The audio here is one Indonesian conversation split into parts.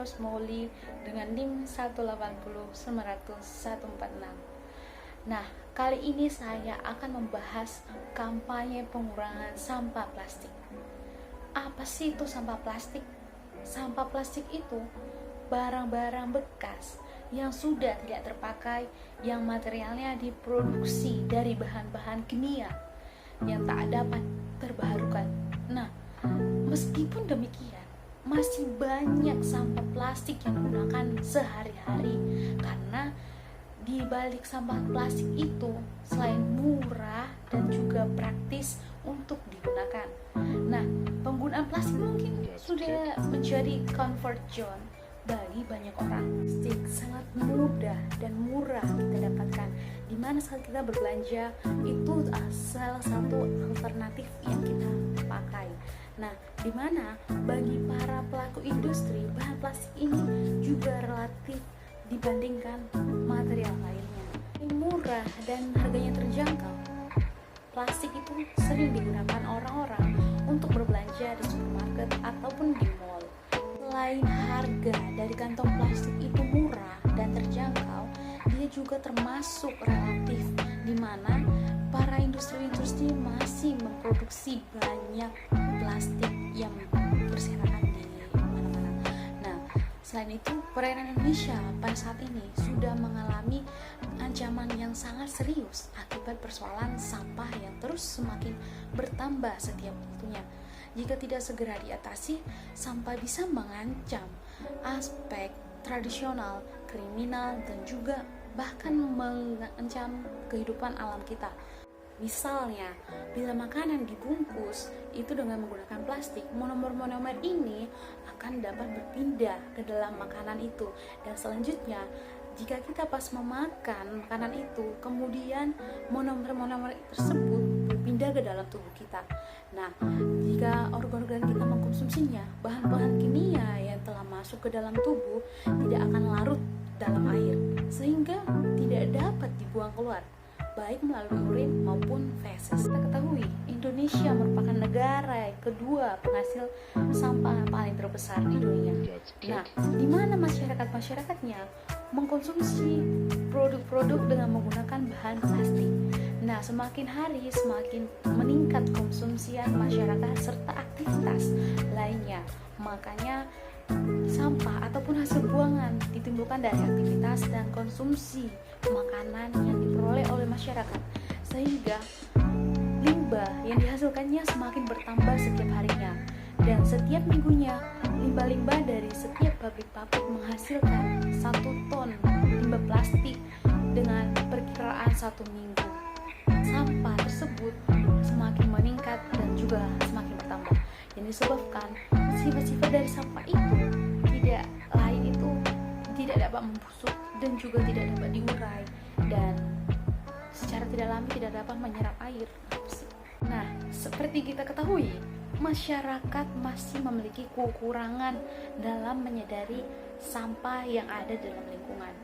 Carlos Moly dengan NIM 180900146. Nah, kali ini saya akan membahas kampanye pengurangan sampah plastik. Apa sih itu sampah plastik? Sampah plastik itu barang-barang bekas yang sudah tidak terpakai, yang materialnya diproduksi dari bahan-bahan kimia yang tak dapat terbaharukan. Nah, meskipun demikian, masih banyak sampah plastik yang digunakan sehari-hari karena di balik sampah plastik itu selain murah dan juga praktis untuk digunakan. Nah, penggunaan plastik mungkin sudah menjadi comfort zone bagi banyak orang. Plastik sangat mudah dan murah kita dapatkan. Dimana saat kita berbelanja itu salah satu alternatif yang kita pakai. Nah, dimana bagi para pelaku industri bahan plastik ini juga relatif dibandingkan material lainnya. Murah dan harganya terjangkau. Plastik itu sering digunakan orang-orang untuk berbelanja di supermarket ataupun di mall. Selain harga dari kantong plastik itu murah dan terjangkau, dia juga termasuk relatif, di mana para industri-industri masih memproduksi banyak plastik yang berserakan di mana-mana. Nah, selain itu, perairan Indonesia pada saat ini sudah mengalami ancaman yang sangat serius akibat persoalan sampah yang terus semakin bertambah setiap waktunya. Jika tidak segera diatasi, sampah bisa mengancam aspek tradisional, kriminal, dan juga bahkan mengancam kehidupan alam kita. Misalnya, bila makanan dibungkus itu dengan menggunakan plastik, monomer-monomer ini akan dapat berpindah ke dalam makanan itu. Dan selanjutnya, jika kita pas memakan makanan itu, kemudian monomer-monomer tersebut berpindah ke dalam tubuh kita. Nah, jika organ-organ kita mengkonsumsinya, bahan-bahan kimia yang telah masuk ke dalam tubuh tidak akan larut dalam air, sehingga tidak dapat dibuang keluar, baik melalui urin maupun feses. Kita ketahui, Indonesia merupakan negara kedua penghasil sampah paling terbesar di dunia. Nah, di mana masyarakat-masyarakatnya mengkonsumsi produk-produk dengan menggunakan bahan plastik. Nah, semakin hari semakin meningkat konsumsian masyarakat serta aktivitas lainnya. Makanya sampah ataupun hasil buangan ditimbulkan dari aktivitas dan konsumsi makanan yang diperoleh oleh masyarakat, sehingga limbah yang dihasilkannya semakin bertambah setiap harinya. Dan setiap minggunya, limbah-limbah dari setiap pabrik-pabrik menghasilkan 1 ton limbah plastik dengan perkiraan 1 minggu. Sampah tersebut semakin meningkat dan juga semakin bertambah, yang disebabkan sifat-sifat dari sampah itu tidak dapat membusuk dan juga tidak dapat diurai, dan secara tidak alami tidak dapat menyerap air. Nah, seperti kita ketahui, masyarakat masih memiliki kekurangan dalam menyadari sampah yang ada dalam lingkungan,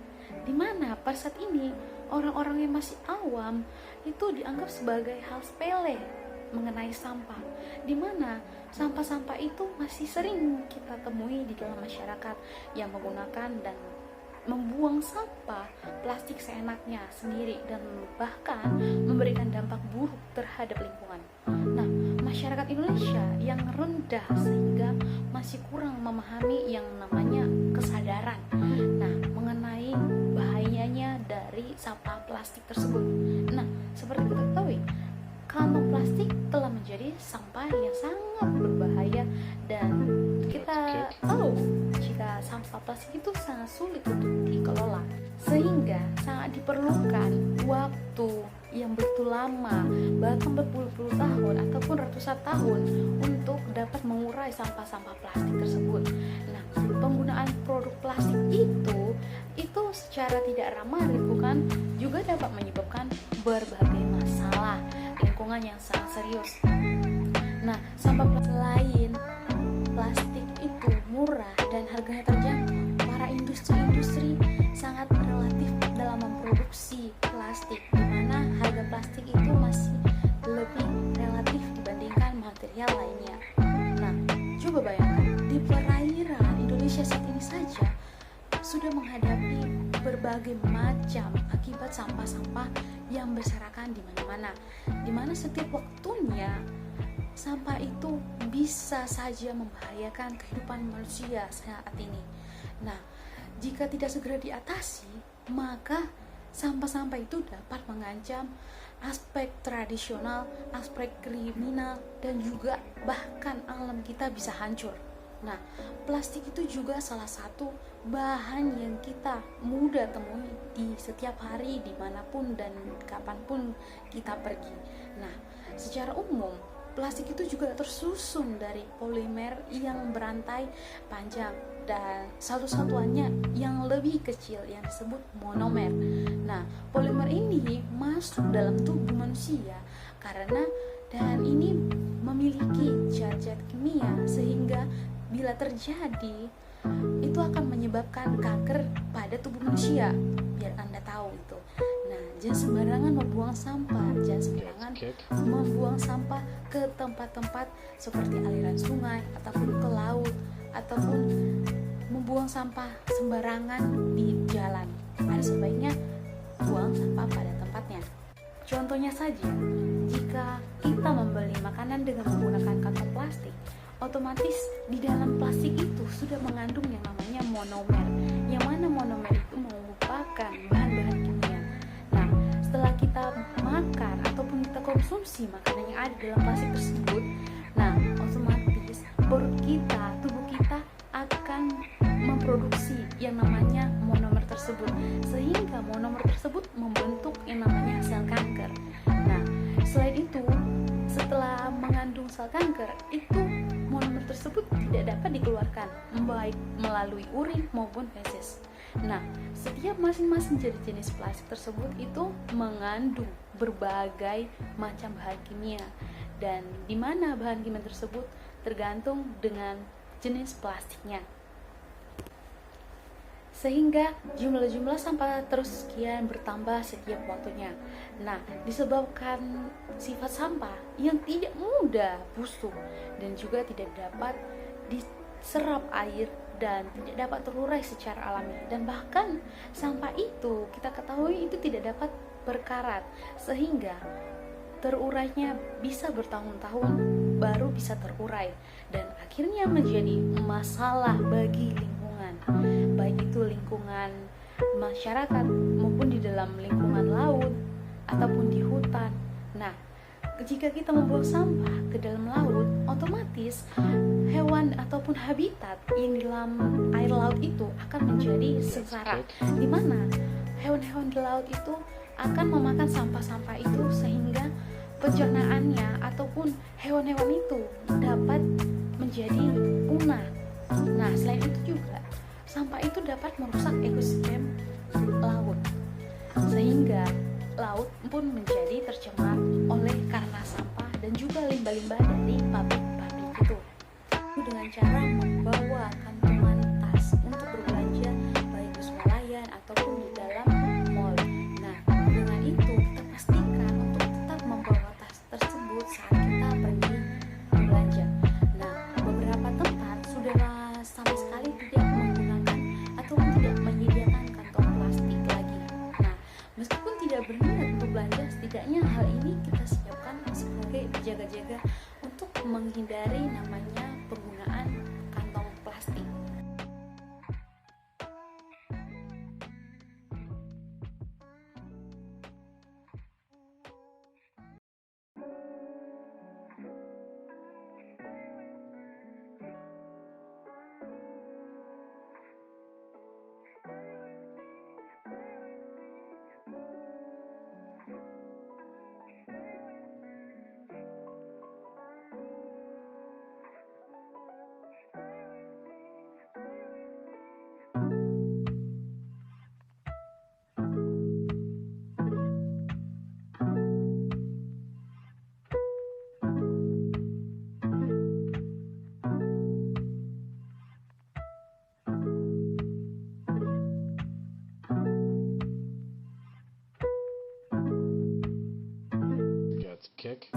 di mana pada saat ini orang-orang yang masih awam itu dianggap sebagai hal sepele mengenai sampah, di mana sampah-sampah itu masih sering kita temui di dalam masyarakat yang menggunakan dan membuang sampah plastik seenaknya sendiri dan bahkan memberikan dampak buruk terhadap lingkungan. Nah, masyarakat Indonesia yang rendah sehingga masih kurang memahami yang namanya kesadaran mengenai bahayanya dari sampah plastik tersebut. Nah, seperti kita ketahui, kantong plastik telah menjadi sampah yang sangat berbahaya, dan kita tahu jika sampah plastik itu sangat sulit untuk dikelola, sehingga sangat diperlukan waktu yang begitu lama, bahkan berpuluh-puluh tahun ataupun ratusan tahun untuk dapat mengurai sampah-sampah plastik tersebut. Nah, penggunaan produk plastik itu secara tidak ramah lingkungan juga dapat menyebabkan berbagai masalah lingkungan yang sangat serius. Nah, sampah plastik lain, plastik itu murah dan harganya terjangkau. Para industri-industri sangat relatif dalam memproduksi plastik, di mana harga plastik itu masih lebih relatif dibandingkan material lainnya. Nah, coba bayangkan, di perairan Indonesia saat ini saja berserakan di mana-mana, di mana setiap waktunya sampah itu bisa saja membahayakan kehidupan manusia saat ini. Nah, jika tidak segera diatasi, maka sampah-sampah itu dapat mengancam aspek tradisional, aspek kriminal, dan juga bahkan alam kita bisa hancur. Nah, plastik itu juga salah satu bahan yang kita mudah temui di setiap hari, dimanapun dan kapanpun kita pergi. Nah, secara umum plastik itu juga tersusun dari polimer yang berantai panjang dan satu-satuannya yang lebih kecil yang disebut monomer. Nah, polimer ini masuk dalam tubuh manusia karena dan ini memiliki zat-zat kimia sehingga bila terjadi itu akan menyebabkan kanker pada tubuh manusia. Biar Anda tahu itu. Nah, jangan sembarangan membuang sampah, jangan sembarangan membuang sampah ke tempat-tempat seperti aliran sungai ataupun ke laut ataupun membuang sampah sembarangan di jalan. Ada sebaiknya buang sampah pada tempatnya. Contohnya saja, jika kita membeli makanan dengan menggunakan kantong plastik, otomatis di dalam plastik itu sudah mengandung yang namanya monomer, yang mana monomer itu merupakan bahan-bahan kimia. Nah, setelah kita makan ataupun kita konsumsi makanan yang ada dalam plastik tersebut, nah otomatis perut kita, tubuh kita akan memproduksi yang namanya monomer tersebut, sehingga monomer tersebut membentuk yang namanya sel kanker. Nah, selain itu, setelah mengandung sel kanker, itu monomer tersebut tidak dapat dikeluarkan baik melalui urin maupun feses. Nah, setiap masing-masing jenis plastik tersebut itu mengandung berbagai macam bahan kimia, dan di mana bahan kimia tersebut tergantung dengan jenis plastiknya, sehingga jumlah sampah terus kian bertambah setiap waktunya. Nah, disebabkan sifat sampah yang tidak mudah busuk dan juga tidak dapat diserap air dan tidak dapat terurai secara alami, dan bahkan sampah itu kita ketahui itu tidak dapat berkarat, sehingga terurainya bisa bertahun-tahun baru bisa terurai dan akhirnya menjadi masalah bagi lingkungan, baik itu lingkungan masyarakat maupun di dalam lingkungan laut ataupun di hutan. Nah, jika kita membuang sampah ke dalam laut, otomatis hewan ataupun habitat yang di dalam air laut itu akan menjadi sengsara, di mana hewan-hewan di laut itu akan memakan sampah-sampah itu sehingga pencernaannya ataupun hewan-hewan itu dapat menjadi punah. Nah, selain itu juga sampah itu dapat merusak ekosistem laut, sehingga laut pun menjadi tercemar oleh karena sampah dan juga limbah-limbah dari pabrik-pabrik itu. Dengan cara membawa kantongan tas untuk berbelanja baik di swalayan ataupun di dalam mall. Nah, dengan itu kita pastikan untuk tetap membawa tas tersebut saat kita pergi berbelanja. Nah, beberapa tempat sudah sama sekali tidak menggunakan ataupun tidak menyediakan kantong plastik lagi. Nah, meskipun tidak berniat untuk belanja, setidaknya hal ini kita siapkan sebagai jaga-jaga untuk menghindari namanya penggunaan kantong plastik. Kick.